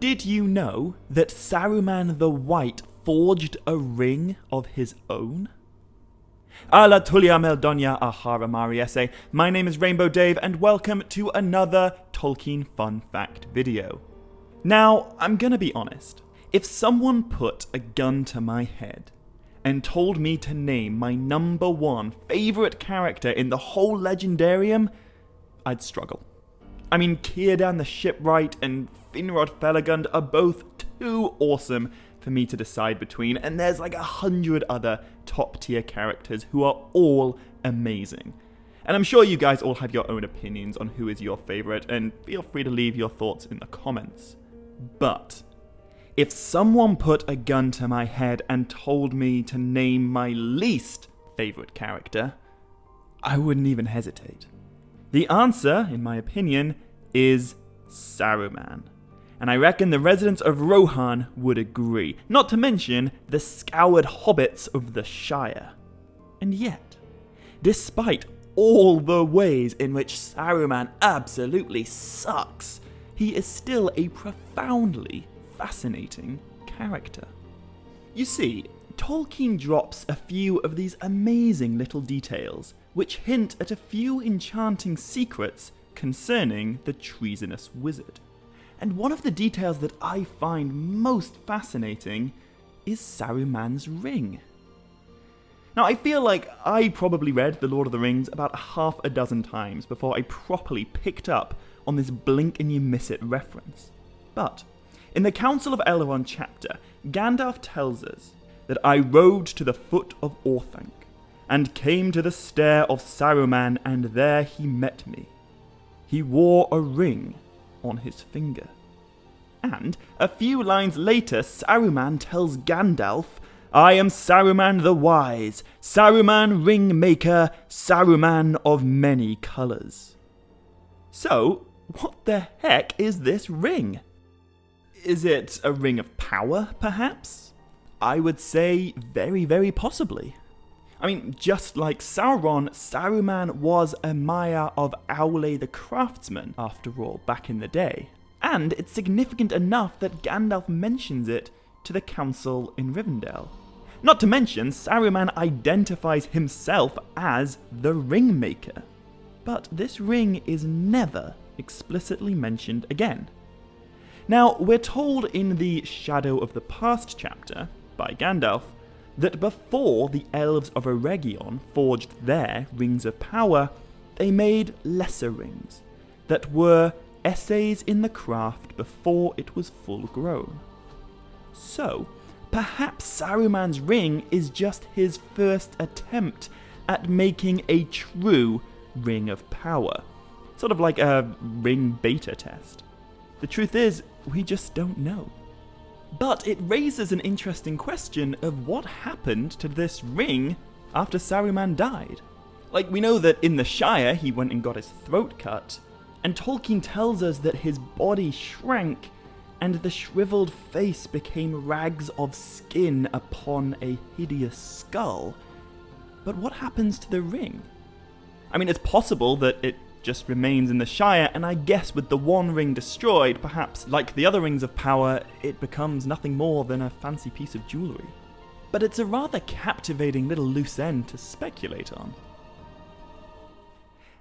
Did you know that Saruman the White forged a ring of his own? Ala Tulia Meldonia Ahara Mariese. My name is Rainbow Dave and welcome to another Tolkien Fun Fact video. Now, I'm gonna be honest. If someone put a gun to my head and told me to name my number one favourite character in the whole Legendarium, I'd struggle. I mean, Círdan the Shipwright and Finrod Felagund are both too awesome for me to decide between, and there's like 100 other top tier characters who are all amazing. And I'm sure you guys all have your own opinions on who is your favourite, and feel free to leave your thoughts in the comments. But if someone put a gun to my head and told me to name my least favourite character, I wouldn't even hesitate. The answer, in my opinion, is Saruman. And I reckon the residents of Rohan would agree, not to mention the scoured hobbits of the Shire. And yet, despite all the ways in which Saruman absolutely sucks, he is still a profoundly fascinating character. You see, Tolkien drops a few of these amazing little details, which hint at a few enchanting secrets concerning the treasonous wizard. And one of the details that I find most fascinating is Saruman's ring. Now, I feel like I probably read The Lord of the Rings about half a dozen times before I properly picked up on this blink and you miss it reference. But in the Council of Elrond chapter, Gandalf tells us that I rode to the foot of Orthanc, and came to the stair of Saruman, and there he met me. He wore a ring on his finger. And a few lines later, Saruman tells Gandalf, I am Saruman the Wise, Saruman Ringmaker, Saruman of many colours. So, what the heck is this ring? Is it a ring of power, perhaps? I would say very, very possibly. I mean, just like Sauron, Saruman was a Maya of Aule the Craftsman, after all, back in the day. And it's significant enough that Gandalf mentions it to the council in Rivendell. Not to mention, Saruman identifies himself as the Ringmaker. But this ring is never explicitly mentioned again. Now, we're told in the Shadow of the Past chapter, by Gandalf, that before the elves of Eregion forged their rings of power, they made lesser rings that were essays in the craft before it was full grown. So, perhaps Saruman's ring is just his first attempt at making a true ring of power, sort of like a ring beta test. The truth is, we just don't know. But it raises an interesting question of what happened to this ring after Saruman died. Like, we know that in the Shire he went and got his throat cut, and Tolkien tells us that his body shrank and the shriveled face became rags of skin upon a hideous skull. But what happens to the ring? I mean, it's possible that it just remains in the Shire, and I guess with the one ring destroyed, perhaps like the other rings of power, it becomes nothing more than a fancy piece of jewellery. But it's a rather captivating little loose end to speculate on.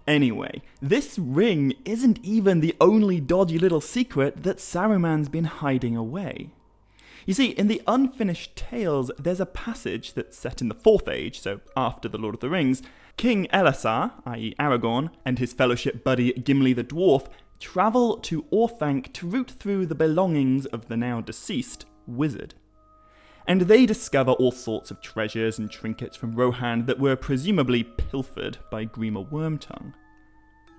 Anyway, this ring isn't even the only dodgy little secret that Saruman's been hiding away. You see, in the Unfinished Tales, there's a passage that's set in the Fourth Age, so after The Lord of the Rings. King Elessar, i.e. Aragorn, and his fellowship buddy Gimli the Dwarf travel to Orthanc to root through the belongings of the now deceased wizard. And they discover all sorts of treasures and trinkets from Rohan that were presumably pilfered by Grima Wormtongue.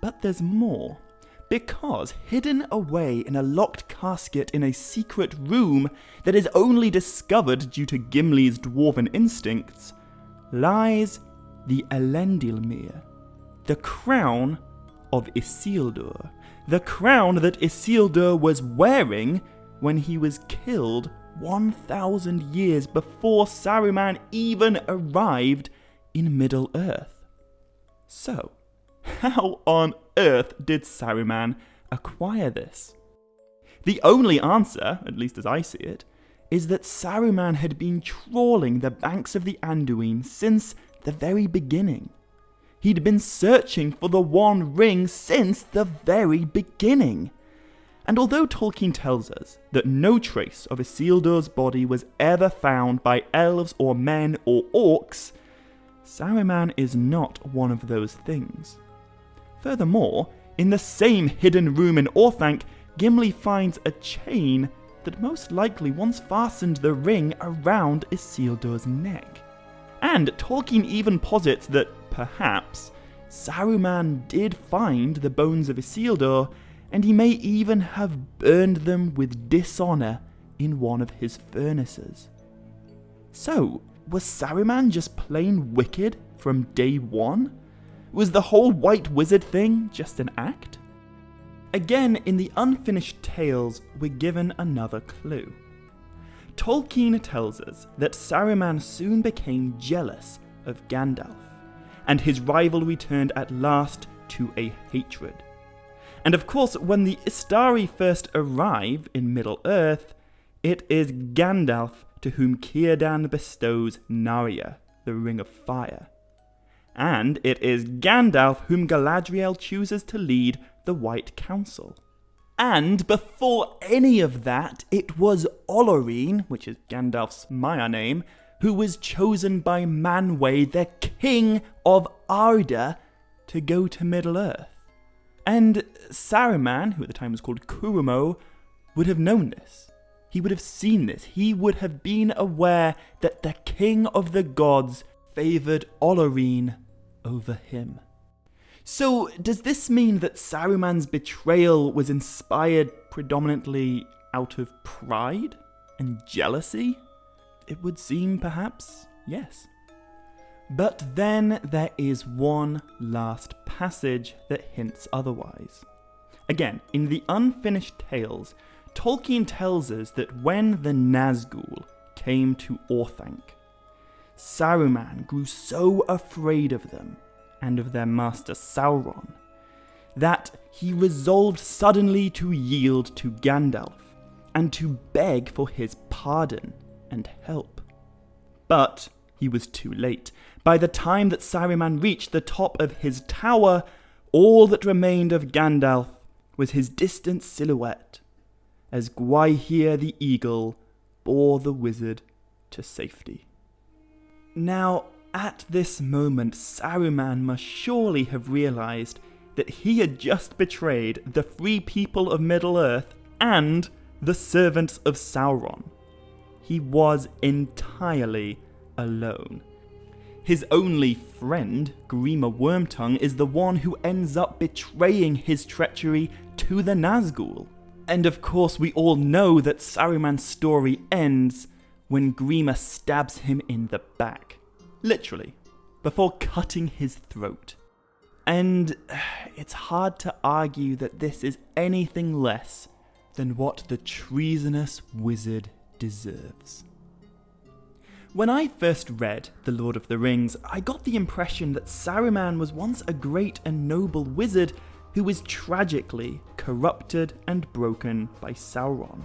But there's more, because hidden away in a locked casket in a secret room that is only discovered due to Gimli's dwarven instincts, lies the Elendilmere, the crown of Isildur, the crown that Isildur was wearing when he was killed 1,000 years before Saruman even arrived in Middle-earth. So, how on earth did Saruman acquire this? The only answer, at least as I see it, is that Saruman had been trawling the banks of the Anduin since the very beginning. He'd been searching for the One Ring since the very beginning. And although Tolkien tells us that no trace of Isildur's body was ever found by elves or men or orcs, Saruman is not one of those things. Furthermore, in the same hidden room in Orthanc, Gimli finds a chain that most likely once fastened the ring around Isildur's neck. And Tolkien even posits that perhaps Saruman did find the bones of Isildur, and he may even have burned them with dishonour in one of his furnaces. So, was Saruman just plain wicked from day one? Was the whole White Wizard thing just an act? Again, in the Unfinished Tales, we're given another clue. Tolkien tells us that Saruman soon became jealous of Gandalf, and his rivalry turned at last to a hatred. And of course, when the Istari first arrive in Middle-earth, it is Gandalf to whom Círdan bestows Narya, the Ring of Fire. And it is Gandalf whom Galadriel chooses to lead the White Council. And before any of that, it was Olorine, which is Gandalf's Maya name, who was chosen by Manwë, the King of Arda, to go to Middle-earth. And Saruman, who at the time was called Curumo, would have known this. He would have seen this. He would have been aware that the King of the Gods favoured Olorine over him. So, does this mean that Saruman's betrayal was inspired predominantly out of pride and jealousy? It would seem, perhaps, yes. But then there is one last passage that hints otherwise. Again, in the Unfinished Tales, Tolkien tells us that when the Nazgul came to Orthanc, Saruman grew so afraid of them and of their master Sauron that he resolved suddenly to yield to Gandalf and to beg for his pardon and help. But he was too late. By the time that Saruman reached the top of his tower, all that remained of Gandalf was his distant silhouette, as Gwaihir the eagle bore the wizard to safety. Now, at this moment, Saruman must surely have realized that he had just betrayed the free people of Middle-earth and the servants of Sauron. He was entirely alone. His only friend, Grima Wormtongue, is the one who ends up betraying his treachery to the Nazgul. And of course, we all know that Saruman's story ends when Grima stabs him in the back. Literally, before cutting his throat. And it's hard to argue that this is anything less than what the treasonous wizard deserves. When I first read The Lord of the Rings, I got the impression that Saruman was once a great and noble wizard who was tragically corrupted and broken by Sauron.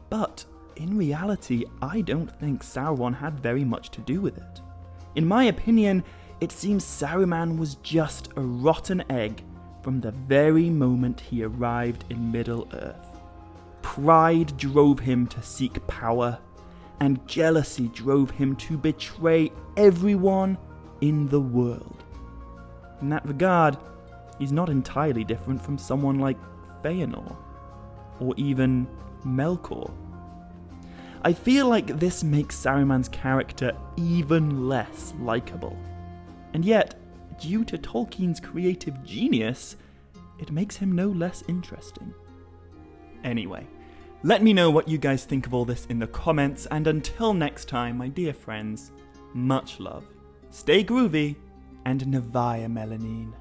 But in reality, I don't think Sauron had very much to do with it. In my opinion, it seems Saruman was just a rotten egg from the very moment he arrived in Middle-earth. Pride drove him to seek power, and jealousy drove him to betray everyone in the world. In that regard, he's not entirely different from someone like Feanor, or even Melkor. I feel like this makes Saruman's character even less likable. And yet, due to Tolkien's creative genius, it makes him no less interesting. Anyway, let me know what you guys think of all this in the comments, and until next time, my dear friends, much love, stay groovy, and Navaya Melanine.